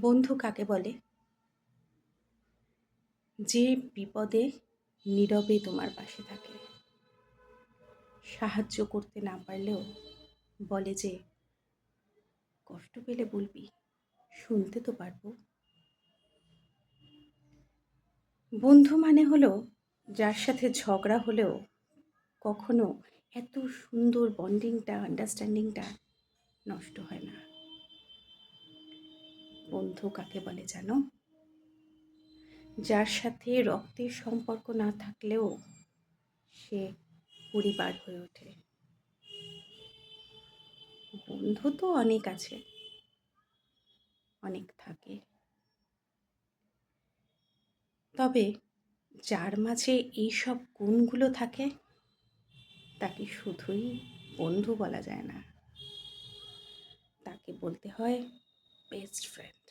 বন্ধু কাকে বলে? যে বিপদে নীরবে তোমার পাশে থাকে, সাহায্য করতে না পারলেও বলে যে কষ্ট পেলে বলবি, শুনতে তো পারবো। বন্ধু মানে হলো যার সাথে ঝগড়া হলেও কখনো এত সুন্দর বন্ডিংটা, আন্ডারস্ট্যান্ডিংটা নষ্ট হয় না। বন্ধু কাকে বলে জানো? যার সাথে রক্তের সম্পর্ক না থাকলেও সে পরিবার হয়ে ওঠে। বন্ধু তো অনেক আছে, অনেক থাকে, তবে যার মাঝে এইসব গুণগুলো থাকে তাকে শুধুই বন্ধু বলা যায় না, তাকে বলতে হয় বেস্ট ফ্রেন্ড।